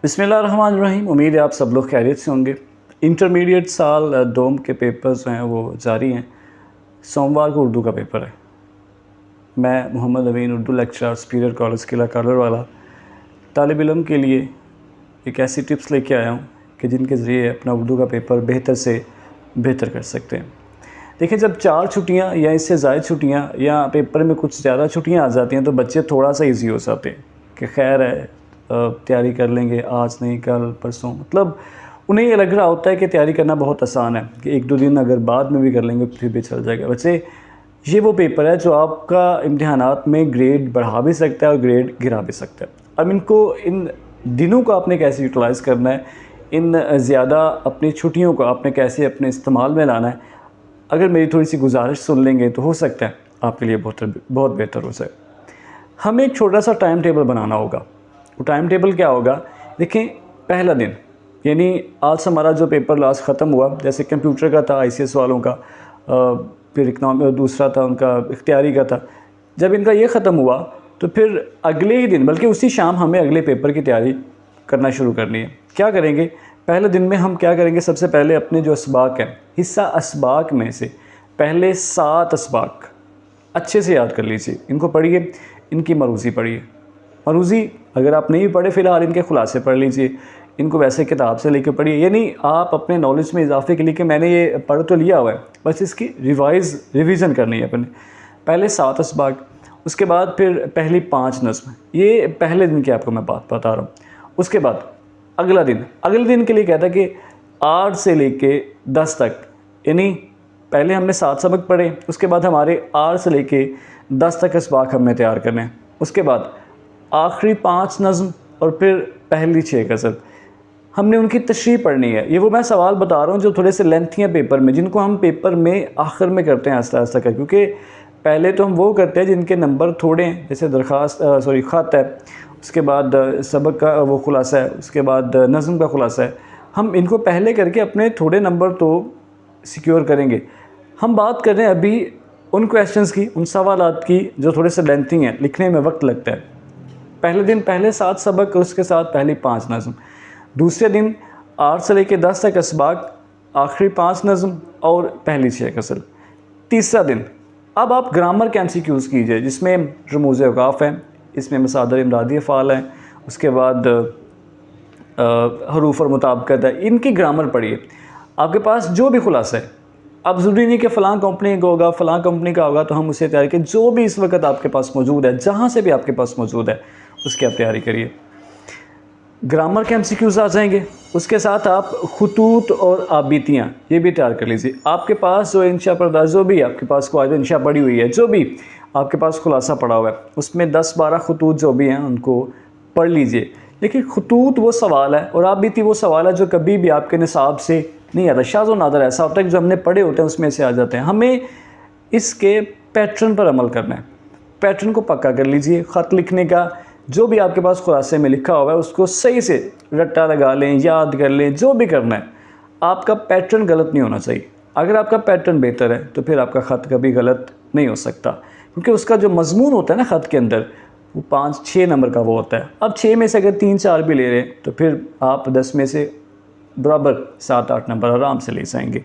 बिस्मिल्लाहिर्रहमानिर्रहीम। उम्मीद है आप सब लोग खैरियत से होंगे। इंटरमीडिएट साल दोम के पेपर्स जो हैं वो जारी हैं। सोमवार को उर्दू का पेपर है। मैं मोहम्मद अमीन, उर्दू लेक्चरर, सुपीरियर कॉलेज किला कालरवाला, तालिब इल्म के लिए एक ऐसी टिप्स लेके आया हूँ कि जिनके ज़रिए अपना उर्दू का पेपर बेहतर से बेहतर कर सकते हैं। देखिए, जब 4 छुट्टियाँ या इससे ज़ायद छुट्टियाँ या पेपर में कुछ ज़्यादा छुट्टियाँ आ जाती हैं तो बच्चे थोड़ा सा ईजी हो जाते हैं कि खैर है, तैयारी कर लेंगे, आज नहीं कल परसों। मतलब उन्हें ये लग रहा होता है कि तैयारी करना बहुत आसान है कि 1-2 दिन अगर बाद में भी कर लेंगे फिर भी चल जाएगा। बच्चे, ये वो पेपर है जो आपका इम्तिहानात में ग्रेड बढ़ा भी सकता है और ग्रेड गिरा भी सकता है। अब इन दिनों को आपने कैसे यूटिलाइज़ करना है, इन ज़्यादा अपनी छुट्टियों को आपने कैसे अपने इस्तेमाल में लाना है, अगर मेरी थोड़ी सी गुजारिश सुन लेंगे तो हो सकता है आपके लिए बहुत बेहतर हो जाए। हमें एक छोटा सा टाइम टेबल बनाना होगा। वो टाइम टेबल क्या होगा? देखिए, पहला दिन यानी आज हमारा जो पेपर लास्ट ख़त्म हुआ, जैसे कंप्यूटर का था, ICS वालों का, फिर दूसरा था उनका इख्तियारी का था। जब इनका ये ख़त्म हुआ तो फिर अगले ही दिन, बल्कि उसी शाम हमें अगले पेपर की तैयारी करना शुरू करनी है। क्या करेंगे? पहले दिन में हम क्या करेंगे? सबसे पहले अपने जो असबाक हैं, हिस्सा असबाक में से पहले 7 असबाक अच्छे से याद कर लीजिए। इनको पढ़िए, इनकी मरूज़ी पढ़िए। मरूज़ी अगर आप नहीं पढ़े फ़िलहाल इनके खुलासे पढ़ लीजिए। इनको वैसे किताब से लेकर पढ़िए, यानी आप अपने नॉलेज में इजाफे के लिए कि मैंने ये पढ़ तो लिया हुआ है, बस इसकी रिवीज़न करनी है अपने। पहले 7 असबाक, उसके बाद फिर पहली 5 नज़्म। ये पहले दिन की आपको मैं बात बता रहा हूँ। उसके बाद अगले दिन के लिए कहता है कि 8 से लेके 10 तक, यानी पहले हमने 7 सबक पढ़े, उसके बाद हमारे 8 से लेके 10 तक असबाक हमने तैयार करने हैं। उसके बाद आखिरी 5 नज़्म और फिर पहली 6 गज़ल हमने उनकी तशरीह पढ़नी है। ये वो मैं सवाल बता रहा हूँ जो थोड़े से लेंथी हैं पेपर में, जिनको हम पेपर में आखिर में करते हैं आस्ता आस्ता कर, क्योंकि पहले तो हम वो करते हैं जिनके नंबर थोड़े हैं, जैसे ख़त है, उसके बाद सबक का वो खुलासा है, उसके बाद नज़्म का खुलासा है। हम इनको पहले करके अपने थोड़े नंबर तो सिक्योर करेंगे। हम बात कर रहे हैं अभी उन क्वेश्चंस की, उन सवालात की जो थोड़े से लेंथी हैं, लिखने में वक्त लगता है। पहले दिन पहले 7 सबक और उसके साथ पहली 5 नज़्म। दूसरे दिन 8 से लेकर 10 तक असबाक, आखिरी 5 नज़्म और पहली 6 गज़ल। तीसरा दिन अब आप ग्रामर के MCQs कीजिए, जिसमें रमूज़ औक़ाफ़ हैं, इसमें मसादर इमदादी फ़ाल हैं, उसके बाद हरूफ और मुताबिकत है। इनकी ग्रामर पढ़िए। आपके पास जो भी खुलासा है, अब ज़रूरी नहीं कि फ़लाँ कंपनी का होगा, फ़लाँ कंपनी का होगा तो हम उसे तैयारी करें। जो भी इस वक्त आपके पास मौजूद है, जहाँ से भी आपके पास मौजूद है, उसकी आप तैयारी करिए। ग्रामर के MCQs आ जाएंगे, उसके साथ आप खुतूत और आबितियाँ ये भी तैयार कर लीजिए। आपके पास जो इंशा पर्दा, जो भी आपके पास कायदा इंशा पड़ी हुई है, जो भी आपके पास खुलासा पड़ा हुआ है, उसमें 10-12 खुतूत जो भी हैं उनको पढ़ लीजिए। लेकिन खुतूत वो सवाल है और आबिती वो सवाल है जो कभी भी आपके निसाब से नहीं आता। शाज़ और नादर ऐसा होता है कि जो हमने पढ़े होते हैं उसमें से आ जाते हैं। हमें इसके पैटर्न पर अमल करना है। पैटर्न को पक्का कर लीजिए। ख़त लिखने का जो भी आपके पास खुलासे में लिखा हुआ है उसको सही से रट्टा लगा लें, याद कर लें, जो भी करना है। आपका पैटर्न गलत नहीं होना चाहिए। अगर आपका पैटर्न बेहतर है तो फिर आपका ख़त कभी गलत नहीं हो सकता, क्योंकि उसका जो मज़मून होता है ना ख़त के अंदर, वो 5-6 नंबर का वो होता है। अब 6 में से अगर 3-4 भी ले रहे हैं तो फिर आप 10 में से बराबर 7-8 नंबर आराम से ले जाएंगे।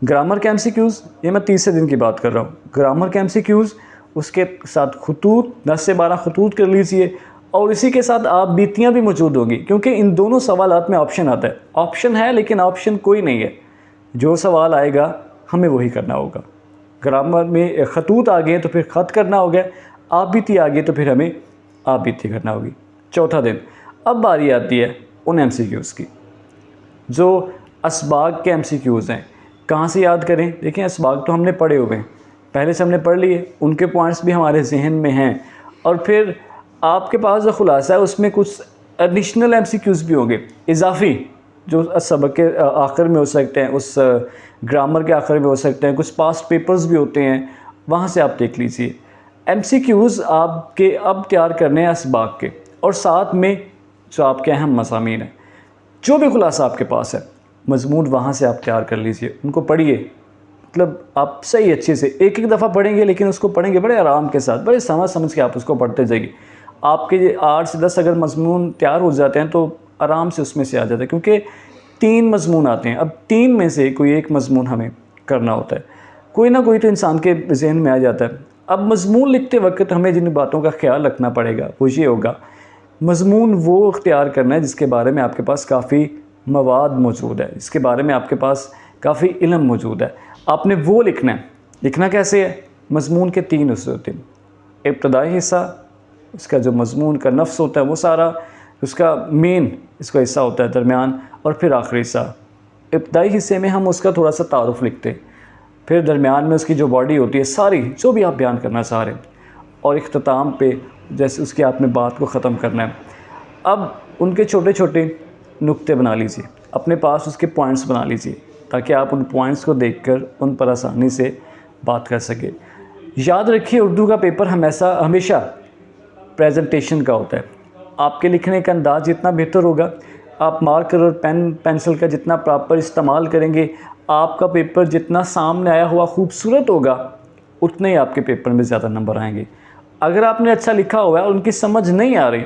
ग्रामर के MCQs, ये मैं तीसरे दिन की बात कर रहा हूँ। ग्रामर के MCQs, उसके साथ खुतूत 10 से 12 खुतूत कर लीजिए और इसी के साथ आप बीतियाँ भी मौजूद होंगी, क्योंकि इन दोनों सवालात में ऑप्शन आता है। ऑप्शन है लेकिन ऑप्शन कोई नहीं है। जो सवाल आएगा हमें वही करना होगा। ग्रामर में खतूत आ गए तो फिर ख़त करना होगा, आप बीती आ गए तो फिर हमें आप बीती करना होगी। चौथा दिन, अब बारी आती है उन MCQs की जो असबाक के MCQs हैं। कहाँ से याद करें? देखिए, असबाक तो हमने पढ़े हुए हैं, पहले से हमने पढ़ लिए, उनके पॉइंट्स भी हमारे जहन में हैं। और फिर आपके पास जो खुलासा है उसमें कुछ एडिशनल MCQs भी होंगे, इजाफी, जो सबक के आखिर में हो सकते हैं, उस ग्रामर के आखिर में हो सकते हैं, कुछ पास्ट पेपर्स भी होते हैं, वहाँ से आप देख लीजिए। MCQs आपके अब तैयार करने हैं असबाक के, और साथ में जो आपके अहम मज़ामीन हैं, जो भी खुलासा आपके पास है, मज़मून वहाँ से आप तैयार कर लीजिए, उनको पढ़िए। मतलब आप सही अच्छे से एक दफ़ा पढ़ेंगे, लेकिन उसको पढ़ेंगे बड़े आराम के साथ, बड़े समझ के आप उसको पढ़ते जाइए। आपके 8 से 10 अगर मज़मून तैयार हो जाते हैं तो आराम से उसमें से आ जाता है, क्योंकि 3 मज़मून आते हैं। अब 3 में से कोई एक मज़मून हमें करना होता है, कोई ना कोई तो इंसान के जहन में आ जाता है। अब मज़मून लिखते वक्त हमें जिन बातों का ख्याल रखना पड़ेगा वो ये होगा, मज़मून वो इख्तियार करना है जिसके बारे में आपके पास काफ़ी मवाद मौजूद है, जिसके बारे में आपके पास काफ़ी इल्म मौजूद है, आपने वो लिखना है। लिखना कैसे है? मज़मून के 3 हिस्से होते हैं। इब्तदाई हिस्सा, उसका जो मज़मून का नफ्स होता है वो सारा, उसका मेन इसका हिस्सा होता है दरमियान, और फिर आखिरी हिस्सा। इब्तदाई हिस्से में हम उसका थोड़ा सा तारुफ़ लिखते हैं, फिर दरमियान में उसकी जो बॉडी होती है सारी, जो भी आप बयान करना चाह रहे हैं, और इख्तिताम पे जैसे उसकी आपने बात को ख़त्म करना है। अब उनके छोटे छोटे नुक्ते बना लीजिए, अपने पास उसके पॉइंट्स बना लीजिए, ताकि आप उन पॉइंट्स को देखकर उन पर आसानी से बात कर सकें। याद रखिए, उर्दू का पेपर हमेशा प्रेजेंटेशन का होता है। आपके लिखने का अंदाज़ जितना बेहतर होगा, आप मार्कर और पेंसिल का जितना प्रॉपर इस्तेमाल करेंगे, आपका पेपर जितना सामने आया हुआ खूबसूरत होगा, उतने ही आपके पेपर में ज़्यादा नंबर आएंगे। अगर आपने अच्छा लिखा हुआ है और उनकी समझ नहीं आ रही,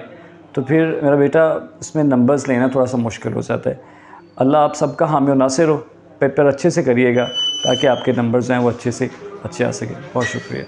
तो फिर मेरा बेटा उसमें नंबर्स लेना थोड़ा सा मुश्किल हो जाता है। अल्लाह आप सबका हामी और नासिर हो। पेपर अच्छे से करिएगा ताकि आपके नंबर्स हैं वो अच्छे से अच्छे आ सकें। बहुत शुक्रिया।